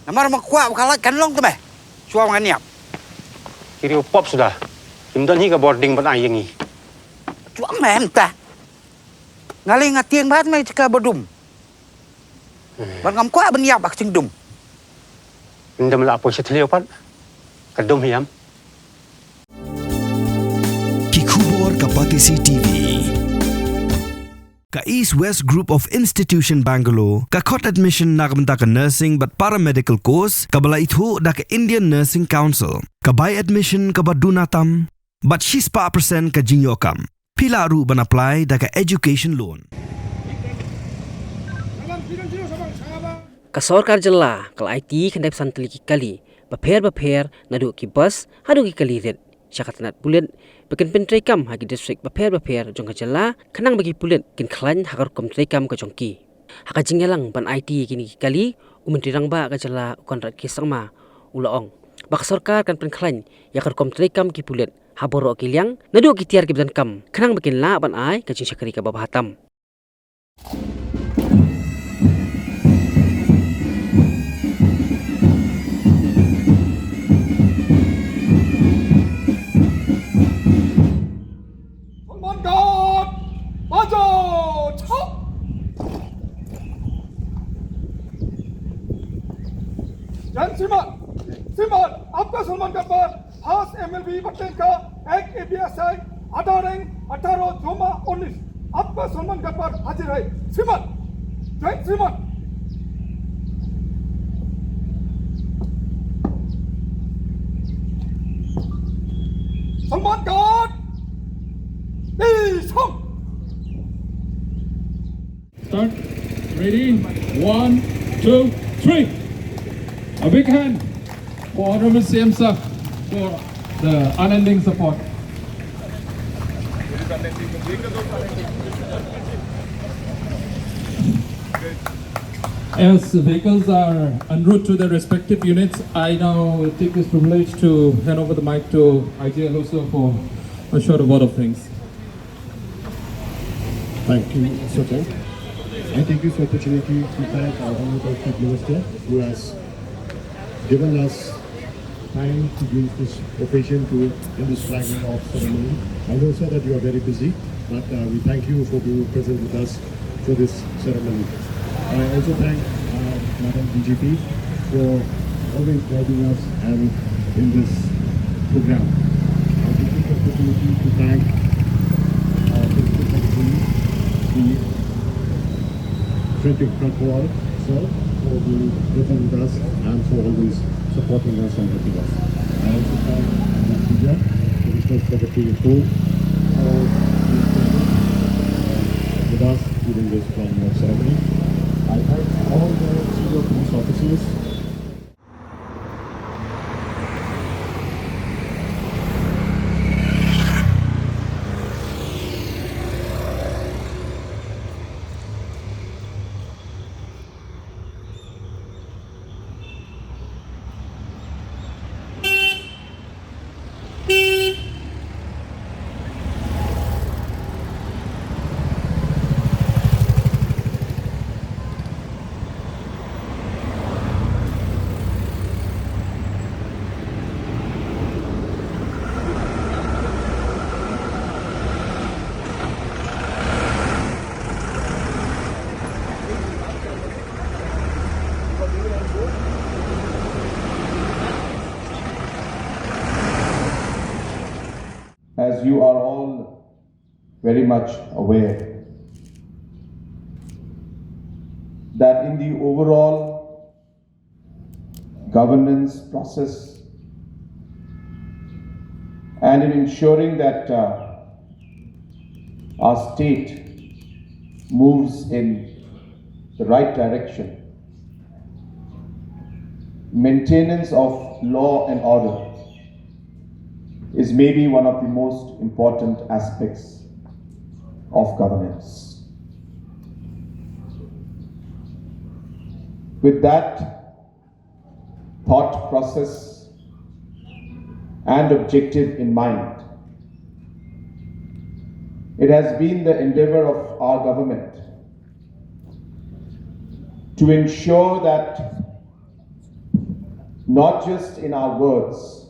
Namar makwa kalat kan long tu be. Suam kan niap. Kiri upop sudah. Kimdan hi ka boarding ban ai yangi. Chuang mem ta. Ngali ngatieng bat mai ka bodum. Ban ngam kwa ban niap bak ching dum. Ndam la apo chethleo pat. Kadum hiam. Kikubor Kapatisi TV. Ka East West Group of Institution Bangalore, ka khot admission nakamta ka nursing but paramedical course, ka bala ithu da ka Indian Nursing Council, ka buy admission ka badunatam, but she's pa percent ka jinyokam. Pila ru ban apply da ka education loan. Ka Sorkar jalla kal Aiti khandep santli ki kali, bapher nadu ki bus hadu ki kali red. Syakat Tnat Pulit bikin Treikam hagi district bapher jong kajala kanang bagi Pulit Pynkhlaiñ hak Rukom Treikam ka jongki hak jingyalang ban Aiti kini kali umentirang ba kajala ukon rak kisangma ulaong bak Sorkar kan Pynkhlaiñ yak Rukom Treikam ki Pulit haboro kiliang nadu ki tiar ki bidan kam kanang bikin la ban ai ka jing syakari ka babahatam. श्रीमान आपका सलमान का पर हास MLB button का एक एबीएसआई 18 जोमा 19 आपका सलमान का पर हाजिर है श्रीमान जय श्रीमान Salman guard Start. Ready? 1, 2, 3. A big hand for Honorable CM Sir for the unending support. As vehicles are en route to their respective units, I now take this privilege to hand over the mic to Aiti also for a short word of thanks. Thank you, Sorkar. I take this opportunity to thank our Honorable Chief Minister who has given us time to use this occasion in this flagging off ceremony. I know, sir, that you are very busy, but we thank you for being present with us for this ceremony. I also thank Madam DGP for always guiding us and in this program. I take this opportunity to thank our Principal Secretary, Treikam, sir, for being present with us and for always supporting us and helping us. I also thank Madam Puja, Additional Secretary of Home, for being present with us during this flying off ceremony. I thank all the senior police officers. As you are all very much aware, that in the overall governance process and in ensuring that our state moves in the right direction, maintenance of law and order is maybe one of the most important aspects of governance. With that thought process and objective in mind, it has been the endeavor of our government to ensure that not just in our words,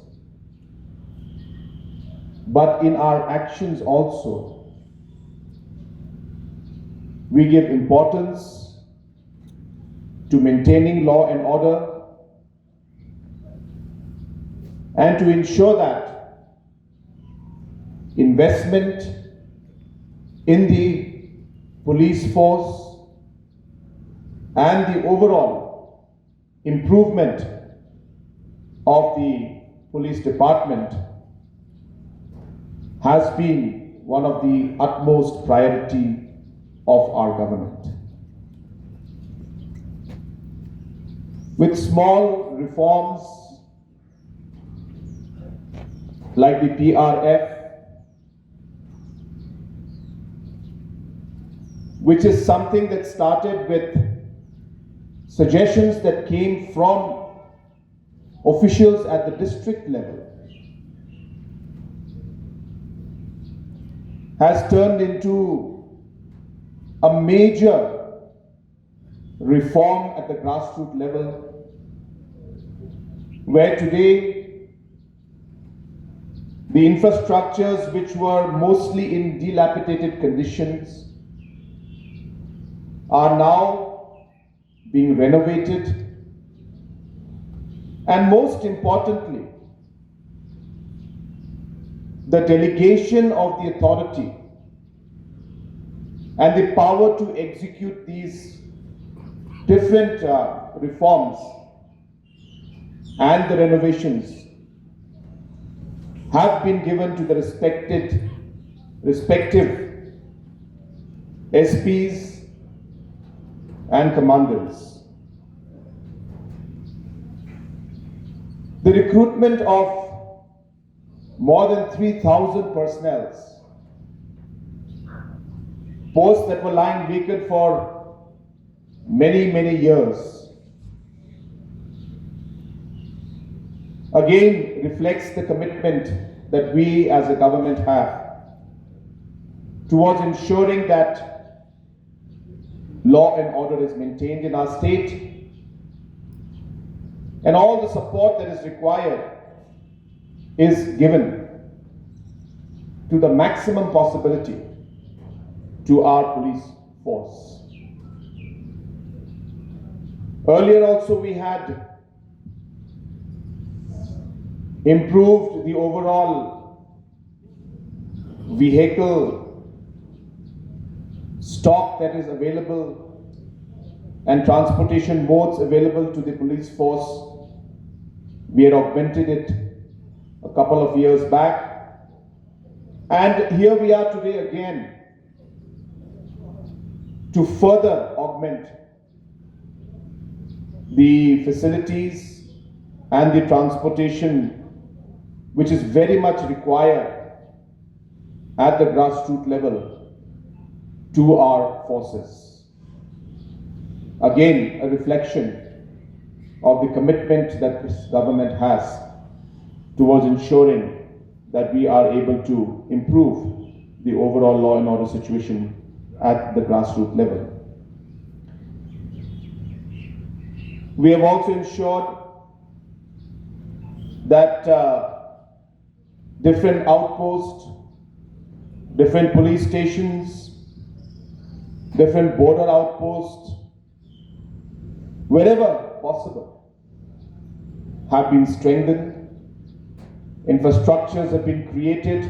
but in our actions also. We give importance to maintaining law and order and to ensure that investment in the police force and the overall improvement of the police department has been one of the utmost priority of our government. With small reforms like the PRF, which is something that started with suggestions that came from officials at the district level, has turned into a major reform at the grassroots level, where today the infrastructures which were mostly in dilapidated conditions are now being renovated, and most importantly, the delegation of the authority and the power to execute these different reforms and the renovations have been given to the respective SPs and commandants. The recruitment of more than 3,000 personnel, posts that were lying vacant for many years, again reflects the commitment that we as a government have towards ensuring that law and order is maintained in our state, and all the support that is required is given to the maximum possibility to our police force. Earlier also we had improved the overall vehicle stock that is available and transportation modes available to the police force. We had augmented it a couple of years back, and here we are today again to further augment the facilities and the transportation which is very much required at the grassroots level to our forces. Again, a reflection of the commitment that this government has towards ensuring that we are able to improve the overall law and order situation at the grassroots level. We have also ensured that different outposts, different police stations, different border outposts, wherever possible, have been strengthened, infrastructures have been created,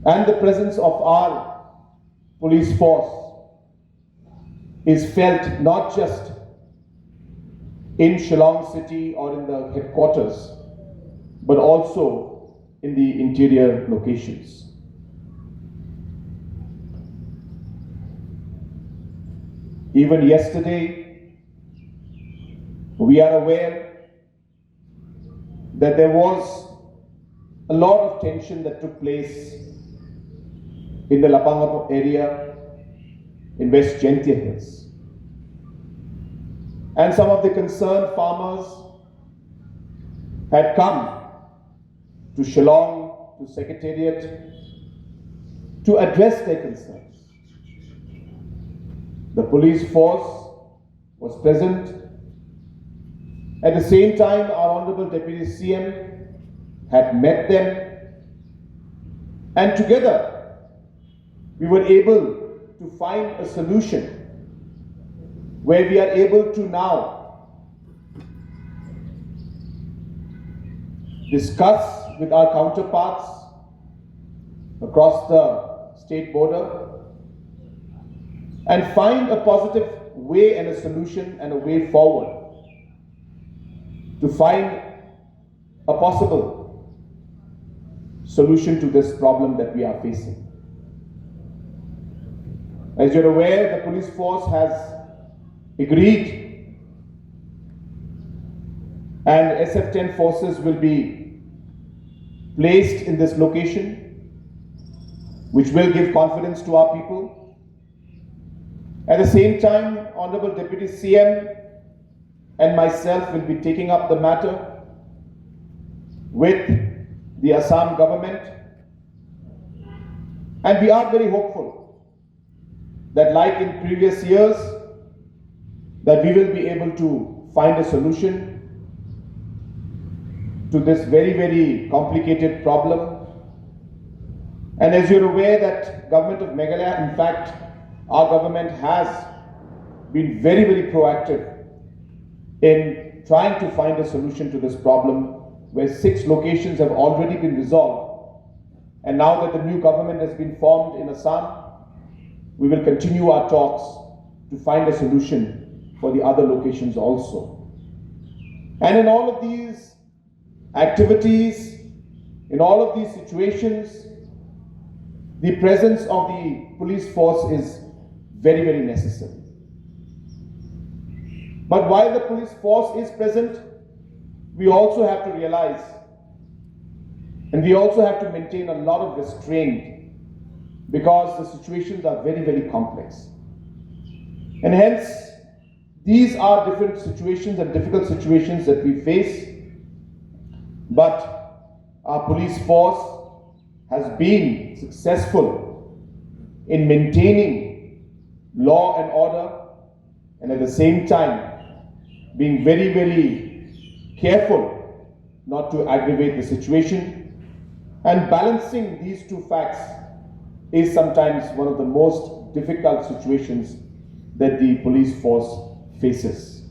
and the presence of our police force is felt not just in Shillong city or in the headquarters, but also in the interior locations. Even yesterday, we are aware that there was a lot of tension that took place in the Lapangap area in West Gentia Hills. And some of the concerned farmers had come to Shillong, to Secretariat, to address their concerns. The police force was present At the same time, our Honorable Deputy CM had met them, and together we were able to find a solution where we are able to now discuss with our counterparts across the state border and find a positive way and a solution and a way forward to find a possible solution to this problem that we are facing. As you're aware, the police force has agreed, and SF-10 forces will be placed in this location, which will give confidence to our people. At the same time, Honorable Deputy CM and myself will be taking up the matter with the Assam government, and we are very hopeful that, like in previous years, that we will be able to find a solution to this very, very complicated problem. And as you're aware that government of Meghalaya, in fact, our government has been very, very proactive in trying to find a solution to this problem, where 6 locations have already been resolved. And now that the new government has been formed in Assam, we will continue our talks to find a solution for the other locations also. And in all of these activities, in all of these situations, the presence of the police force is very, very necessary. But while the police force is present, we also have to realize, and we also have to maintain a lot of restraint, because the situations are very, very complex. And hence, these are different situations and difficult situations that we face, but our police force has been successful in maintaining law and order, and at the same time being very, very careful not to aggravate the situation. And balancing these two facts is sometimes one of the most difficult situations that the police force faces.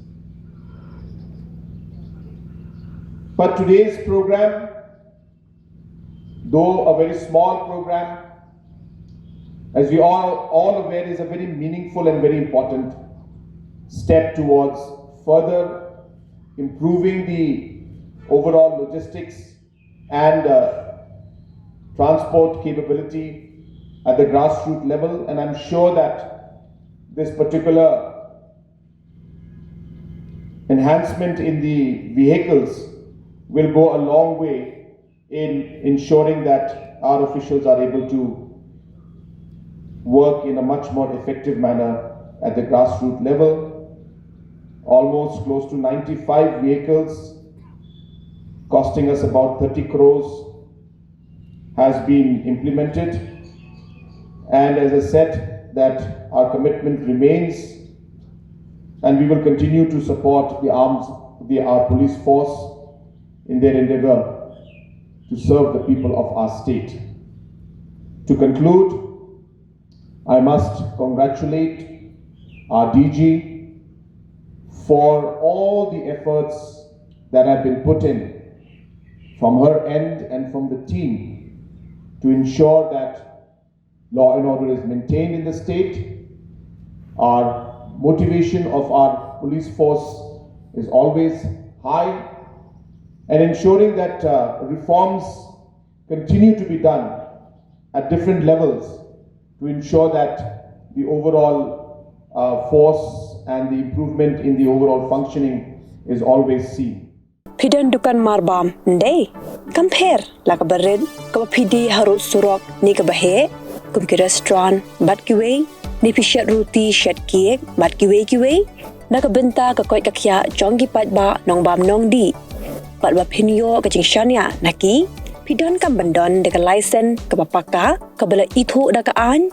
But today's program, though a very small program, as we are all aware, is a very meaningful and very important step towards further improving the overall logistics and transport capability at the grassroots level. And I'm sure that this particular enhancement in the vehicles will go a long way in ensuring that our officials are able to work in a much more effective manner at the grassroots level. Almost close to 95 vehicles costing us about 30 crores has been implemented. And as I said, that our commitment remains, and we will continue to support our police force in their endeavor to serve the people of our state. To conclude, I must congratulate our DG for all the efforts that have been put in from her end and from the team to ensure that law and order is maintained in the state. Our motivation of our police force is always high, and ensuring that reforms continue to be done at different levels to ensure that the overall force and the improvement in the overall functioning is always seen. Pidan dukan marbam ndai compare la kabared ka pidi harut surok ni ka bahe kum ki restaurant bat ki way ni pishat roti shat cake bat ki way na ka benta ka koi ka khya chongi pat ba nong bam nong di pat ba phinyo ka jingshania naki pidan kam bandon de ka license ka papaka ka bala ithu da ka an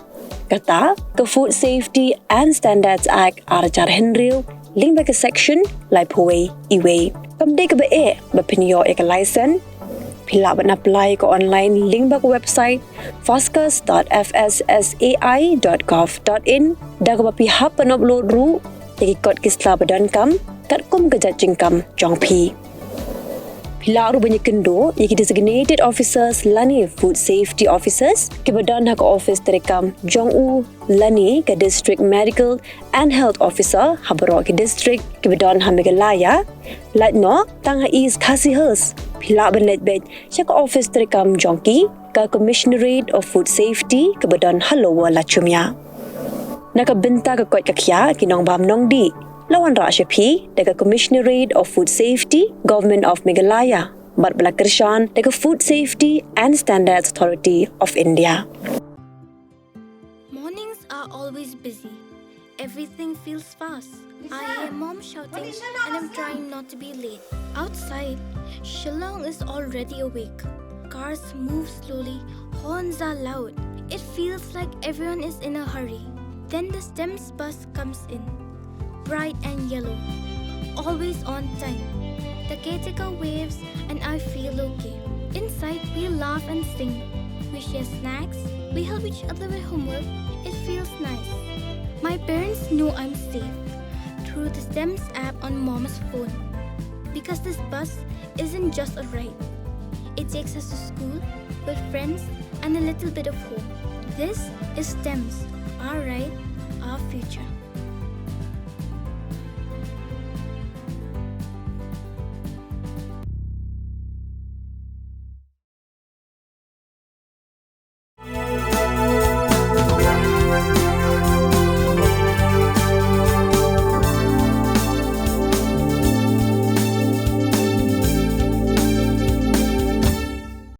kata ka Food Safety and Standards Act Arachar Henry link back ke section lai pawai iway. Kamde ke be bapinyo ek license Pila ban apply ke online link back website foscas.fssai.gov.in dah bapi hap pan upload ru jadi kod kisla badan kam kat kum ke jingkam jong pi. Pila ru banyak kendo yaki designated officers lani food safety officers ke badan hak office Treikam jong u lani ke district medical and health officer habaro ke district ke badan hamigalaya latno tang is khasihers Pila ban let bed siya ka office Treikam jongki ka commissionerate of food safety ke badan halowa lachumya. Nakabenta ka kot kakya kinong bam nong di lawan Rasha P daga Commissionerate of Food Safety, Government of Meghalaya, Bat Balakrishnan daga Food Safety and Standards Authority of India. Mornings are always busy. Everything feels fast. I hear mom shouting and I'm trying not to be late. Outside, Shillong is already awake. Cars move slowly, horns are loud. It feels like everyone is in a hurry. Then the STEMS bus comes in. Bright and yellow, always on time. The caretaker waves and I feel okay. Inside, we laugh and sing. We share snacks, we help each other with homework. It feels nice. My parents know I'm safe through the STEMS app on mom's phone. Because this bus isn't just a ride. It takes us to school with friends and a little bit of hope. This is STEMS, our ride, our future.